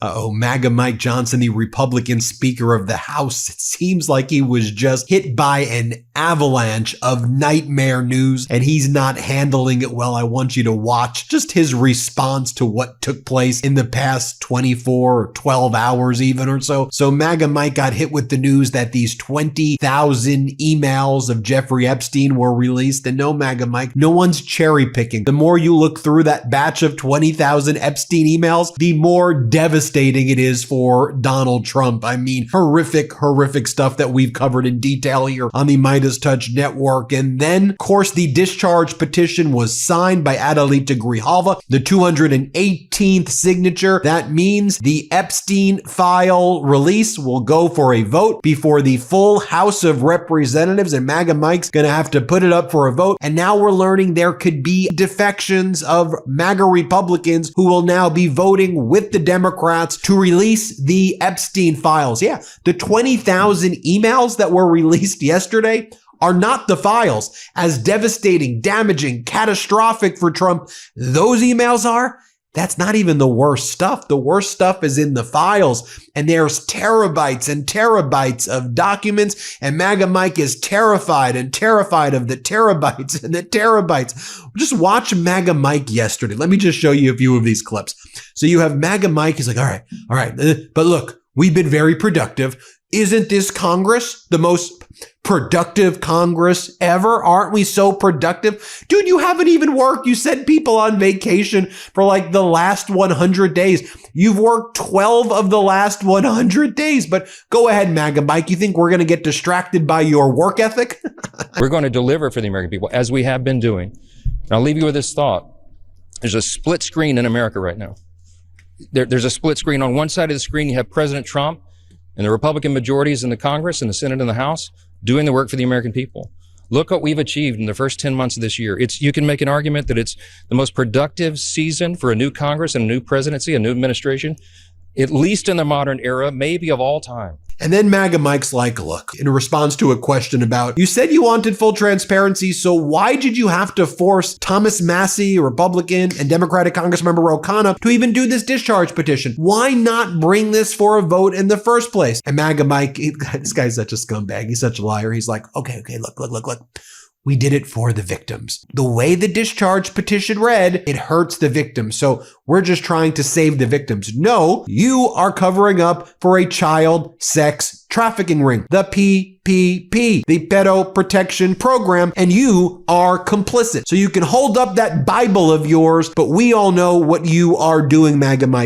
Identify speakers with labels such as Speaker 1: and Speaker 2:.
Speaker 1: MAGA Mike Johnson, the Republican Speaker of the House, it seems like he was just hit by an avalanche of nightmare news and he's not handling it well. I want you to watch just his response to what took place in the past 24 or 12 hours even or so. So MAGA Mike got hit with the news that these 20,000 emails of Jeffrey Epstein were released. And no, MAGA Mike, no one's cherry picking. The more you look through that batch of 20,000 Epstein emails, the more devastating it is for Donald Trump. I mean, horrific stuff that we've covered in detail here on the MeidasTouch network. And then, of course, the discharge petition was signed by Adalita Grijalva, the 218th signature. That means the Epstein file release will go for a vote before the full House of Representatives, and MAGA Mike's gonna have to put it up for a vote. And now we're learning there could be defections of MAGA Republicans who will now be voting with the Democrats to release the Epstein files. Yeah, the 20,000 emails that were released yesterday are not the files. As devastating, damaging, catastrophic for Trump those emails are, that's not even the worst stuff. The worst stuff is in the files, and there's terabytes and terabytes of documents, and MAGA Mike is terrified of the terabytes and the terabytes. Just watch MAGA Mike yesterday. Let me just show you a few of these clips. So you have MAGA Mike. He's like, all right, but look, we've been very productive. Isn't this Congress the most productive Congress ever? Aren't we so productive? Dude, you haven't even worked. You sent people on vacation for like the last 100 days. You've worked 12 of the last 100 days, but go ahead, MAGA Mike. You think we're going to get distracted by your work ethic?
Speaker 2: We're going to deliver for the American people as we have been doing. And I'll leave you with this thought. There's a split screen in America right now. There's a split screen. On one side of the screen, you have President Trump and the Republican majorities in the Congress and the Senate and the House doing the work for the American people. Look what we've achieved in the first 10 months of this year. You can make an argument that it's the most productive season for a new Congress and a new presidency, a new administration, at least in the modern era, maybe of all time.
Speaker 1: And then MAGA Mike's like, look, in response to a question about, you said you wanted full transparency, so why did you have to force Thomas Massie, Republican, and Democratic Congressmember O'Connor to even do this discharge petition? Why not bring this for a vote in the first place? And MAGA Mike, this guy's such a scumbag. He's such a liar. He's like, okay, look. We did it for the victims. The way the discharge petition read, it hurts the victims. So we're just trying to save the victims. No, you are covering up for a child sex trafficking ring, the PPP, the Pedo Protection Program, and you are complicit. So you can hold up that Bible of yours, but we all know what you are doing, MAGA Mike.